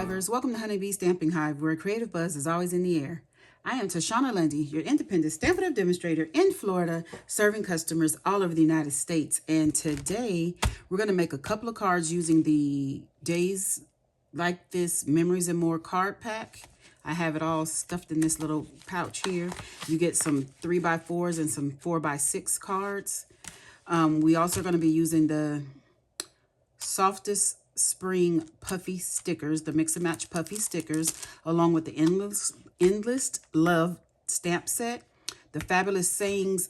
Hivers, welcome to Honeybee Stamping Hive, where creative buzz is always in the air. I am Tashana Lundy, your independent Stampin' Up demonstrator in Florida, serving customers all over the United States. And today, we're going to make a couple of cards using the Days Like This Memories and More card pack. I have it all stuffed in this little pouch here. You get some 3x4s and some 4x6 cards. We also are going to be using the Softest Spring Puffy stickers, the Mix and Match Puffy stickers, along with the Endless Love stamp set, the Fabulous Sayings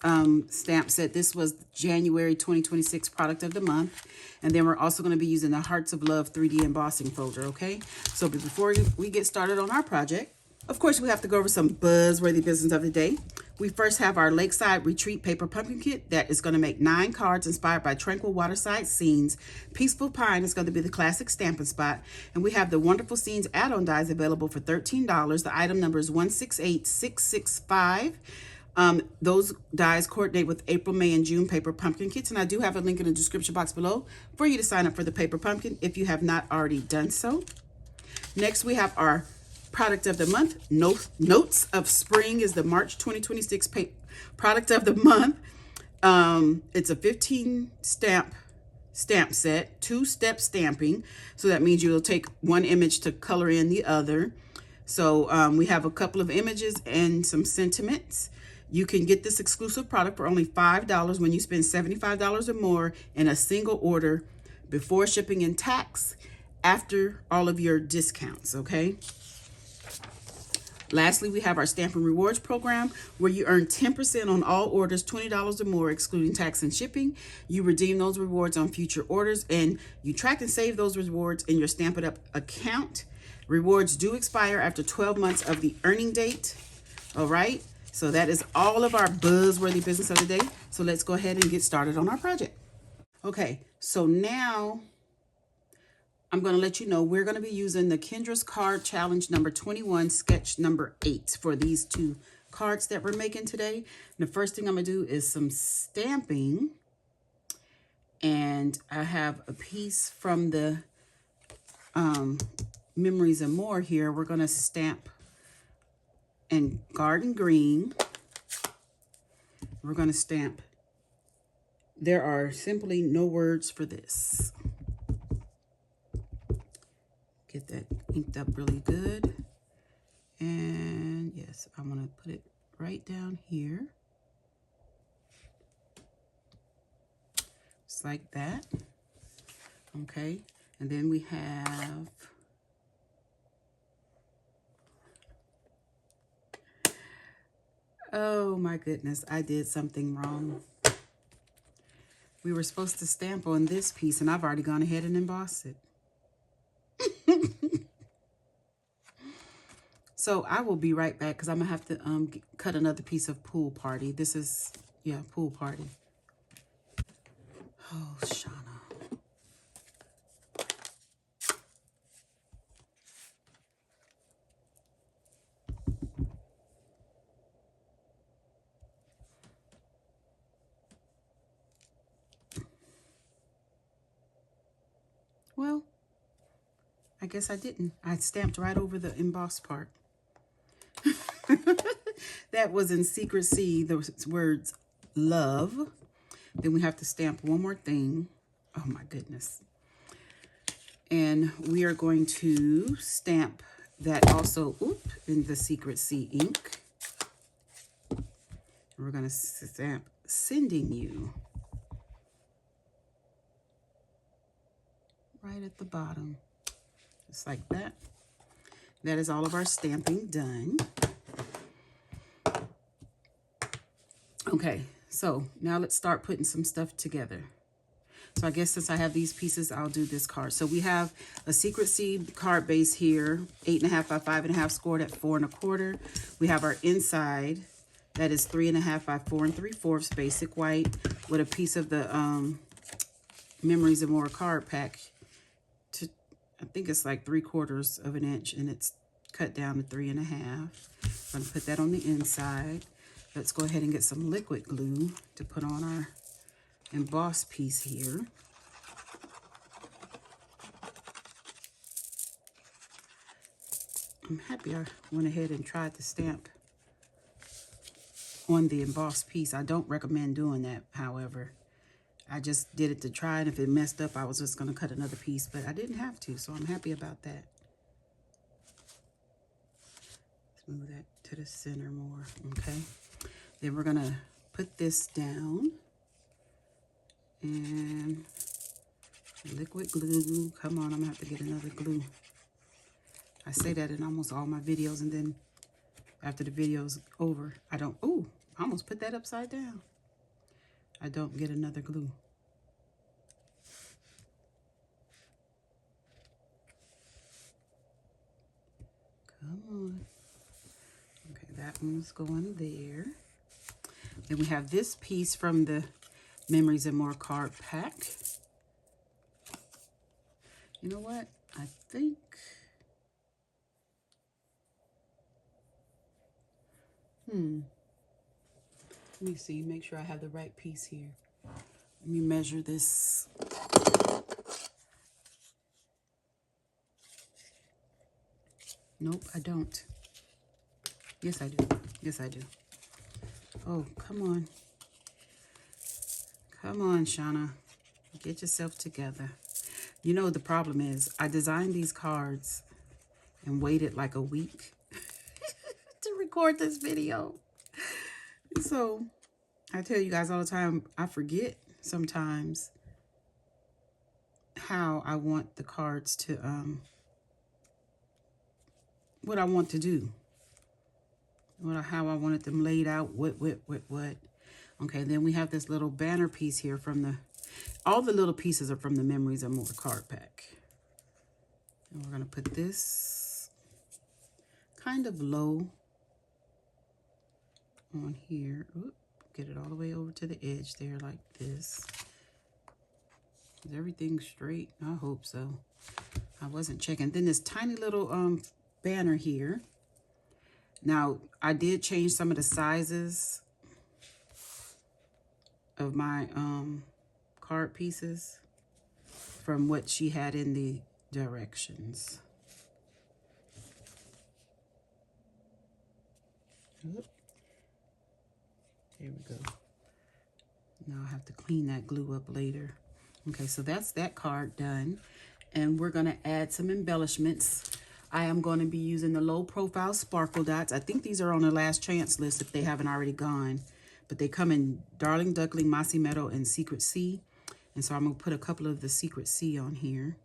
stamp set. This was January 2026 product of the month. And then we're also going to be using the Hearts of Love 3D embossing folder, okay? So before we get started on our project, of course, we have to go over some buzzworthy business of the day. We first have our Lakeside Retreat Paper Pumpkin Kit that is going to make 9 cards inspired by tranquil waterside scenes. Peaceful Pine is going to be the classic stamping spot. And we have the Wonderful Scenes add-on dies available for $13. The item number is 168665. Those dies coordinate with April, May, and June paper pumpkin kits. And I do have a link in the description box below for you to sign up for the paper pumpkin if you have not already done so. Next, we have our product of the month. Notes of Spring is the March 2026 product of the month. It's a 15 stamp set, 2-step stamping. So that means you'll take one image to color in the other. So we have a couple of images and some sentiments. You can get this exclusive product for only $5 when you spend $75 or more in a single order before shipping and tax, after all of your discounts, okay? Lastly, we have our Stampin' Rewards program where you earn 10% on all orders, $20 or more, excluding tax and shipping. You redeem those rewards on future orders, and you track and save those rewards in your Stampin' Up account. Rewards do expire after 12 months of the earning date. All right, so that is all of our buzzworthy business of the day. So let's go ahead and get started on our project. Okay, so now I'm going to let you know we're going to be using the Kendra's Card Challenge number 21, sketch number 8 for these 2 cards that we're making today. And the first thing I'm going to do is some stamping. And I have a piece from the Memories and More here. We're going to stamp in Garden Green. We're going to stamp There Are Simply No Words for This. Get that inked up really good. And yes, I'm going to put it right down here. Just like that. Okay. And then we have oh my goodness, I did something wrong. We were supposed to stamp on this piece and I've already gone ahead and embossed it. So I will be right back because I'm going to have to cut another piece of Pool Party. This is, yeah, Pool Party. Oh, Shauna. Well, I guess I didn't. I stamped right over the embossed part. That was in Secret C, the words love. Then we have to stamp one more thing. Oh my goodness. And we are going to stamp that also in the Secret C ink. We're going to stamp Sending You right at the bottom. Just like that. That is all of our stamping done. Okay, so now let's start putting some stuff together. So I guess since I have these pieces, I'll do this card. So we have a Secret Seed card base here, 8.5 by 5.5, scored at 4 1/4. We have our inside that is 3.5 by 4 3/4 basic white with a piece of the Memories and More card pack. I think it's like 3/4 of an inch, and it's cut down to 3.5. I'm going to put that on the inside. Let's go ahead and get some liquid glue to put on our embossed piece here. I'm happy I went ahead and tried to stamp on the embossed piece. I don't recommend doing that, however. I just did it to try, and if it messed up, I was just going to cut another piece, but I didn't have to, so I'm happy about that. Let's move that to the center more, okay? Then we're going to put this down, and liquid glue. Come on, I'm going to have to get another glue. I say that in almost all my videos, and then after the video's over, I don't, ooh, I almost put that upside down. I don't get another glue. Come on. Okay, that one's going there. Then we have this piece from the Memories and More card pack. You know what? I think... Let me see, make sure I have the right piece here. Let me measure this. Nope, I don't. Yes, I do. Yes, I do. Oh, come on. Come on, Shauna. Get yourself together. You know, the problem is I designed these cards and waited like a week to record this video. So I tell you guys all the time, I forget sometimes how I want the cards to, what I want to do. How I wanted them laid out, what. Okay, then we have this little banner piece here from the, all the little pieces are from the Memories and More card pack. And we're gonna put this kind of low on here. Oop, get it all the way over to the edge there like this. Is everything straight? I hope so. I wasn't checking. Then this tiny little banner here. Now, I did change some of the sizes of my card pieces from what she had in the directions. Oop. There we go. Now I have to clean that glue up later. Okay, so that's that card done. And we're going to add some embellishments. I am going to be using the low profile sparkle dots. I think these are on the last chance list if they haven't already gone. But they come in Darling Duckling, Mossy Meadow, and Secret Sea. And so I'm going to put a couple of the Secret Sea on here.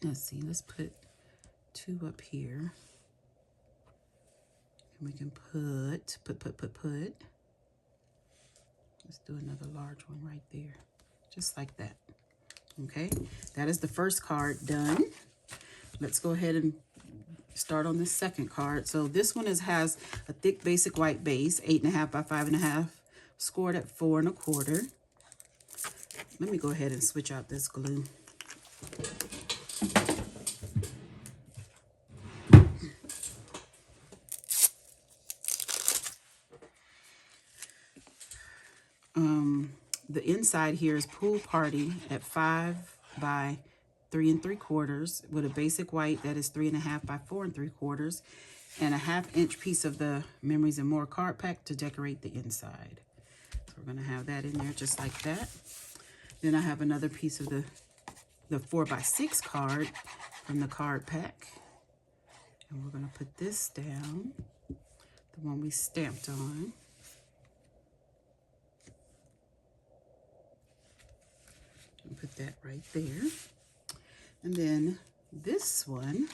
Let's see, let's put 2 up here. And we can put. Let's do another large one right there. Just like that. Okay, that is the first card done. Let's go ahead and start on the second card. So this one has a thick basic white base, 8.5 by 5.5, scored at 4 1/4. Let me go ahead and switch out this glue. The inside here is Pool Party at 5 by 3 3/4 with a basic white that is 3.5 by 4 3/4 and a 1/2 inch piece of the Memories and More card pack to decorate the inside. So we're going to have that in there just like that. Then I have another piece of the 4 by 6 card from the card pack. And we're going to put this down, the one we stamped on. And put that right there. And then this one,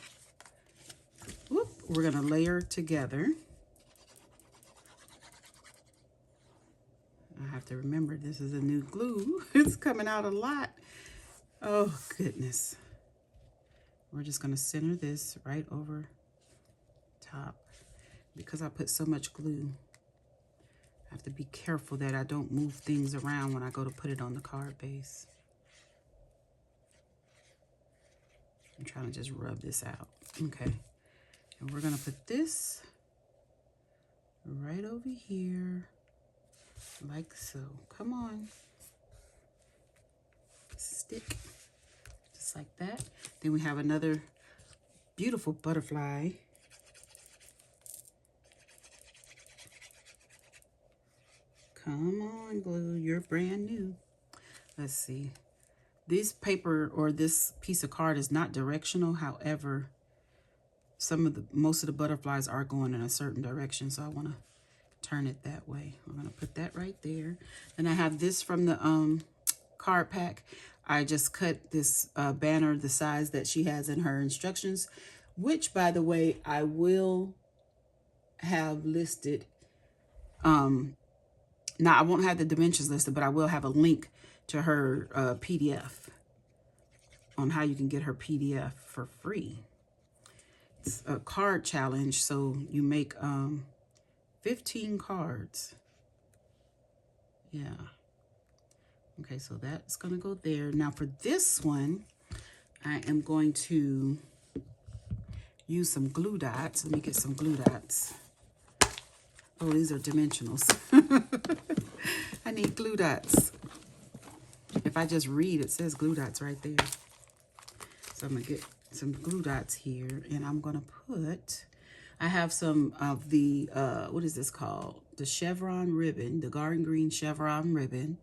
whoop, we're going to layer together. I have to remember this is a new glue. It's coming out a lot. Oh, goodness. We're just going to center this right over top. Because I put so much glue, I have to be careful that I don't move things around when I go to put it on the card base. I'm trying to just rub this out. Okay. And we're going to put this right over here, like so. Come on. Stick. Just like that. Then we have another beautiful butterfly. Come on, glue, you're brand new. Let's see. This paper or this piece of card is not directional. However, most of the butterflies are going in a certain direction, so I want to turn it that way. We're going to put that right there. Then I have this from the card pack. I just cut this banner the size that she has in her instructions, which, by the way, I will have listed. Now, I won't have the dimensions listed, but I will have a link to her PDF on how you can get her PDF for free. It's a card challenge, so you make 15 cards. Yeah. Okay, so that's going to go there. Now for this one, I am going to use some glue dots. Let me get some glue dots. Oh, these are dimensionals. I need glue dots. If I just read, it says glue dots right there. So I'm going to get some glue dots here, and I'm going to put, I have some of the, what is this called? The chevron ribbon, the garden green chevron ribbon.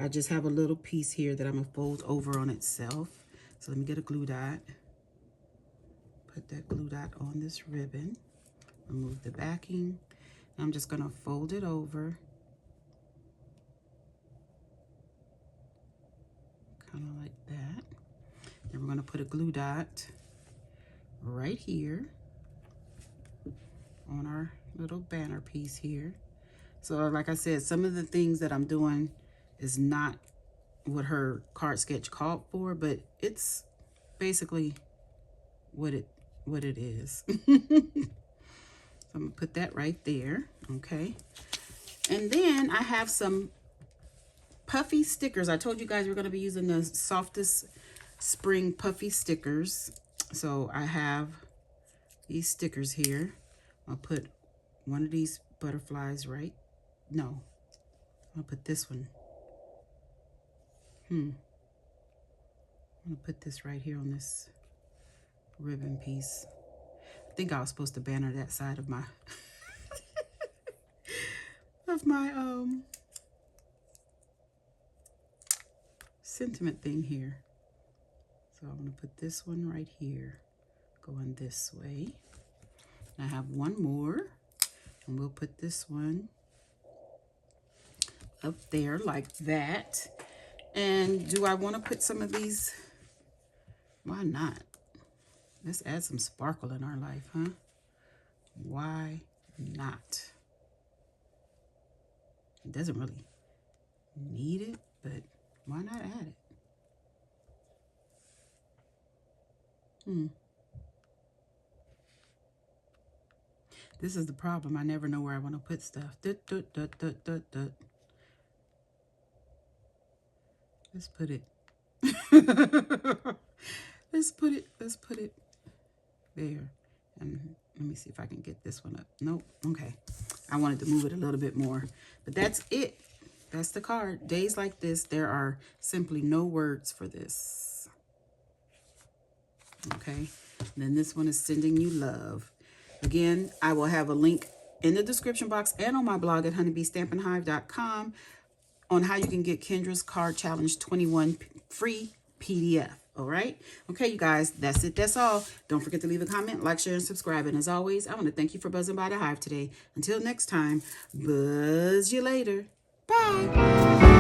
I just have a little piece here that I'm going to fold over on itself. So let me get a glue dot. Put that glue dot on this ribbon. Remove the backing. I'm just going to fold it over. Kind of like that. Then we're going to put a glue dot right here on our little banner piece here. So like I said, some of the things that I'm doing is not what her card sketch called for, but it's basically what it is. So I'm gonna put that right there, okay? And then I have some puffy stickers. I told you guys we're gonna be using the softest spring puffy stickers. So I have these stickers here. I'll put one of these butterflies right. No, I'll put this one. I'm gonna put this right here on this ribbon piece. I think I was supposed to banner that side of my sentiment thing here. So I'm gonna put this one right here, going this way. I have one more, and we'll put this one up there like that. And do I want to put some of these? Why not? Let's add some sparkle in our life, huh? Why not? It doesn't really need it, but why not add it? This is the problem. I never know where I want to put stuff. Let's put it. Let's put it there. And let me see if I can get this one up. Nope. Okay. I wanted to move it a little bit more. But that's it. That's the card. Days like this, there are simply no words for this. Okay. And then this one is sending you love. Again, I will have a link in the description box and on my blog at honeybeestampinhive.com on how you can get Kendra's Card Challenge 21 free PDF. All right. Okay, you guys, that's it. That's all. Don't forget to leave a comment, like, share, and subscribe. And as always, I want to thank you for buzzing by the hive today. Until next time, buzz you later. Bye.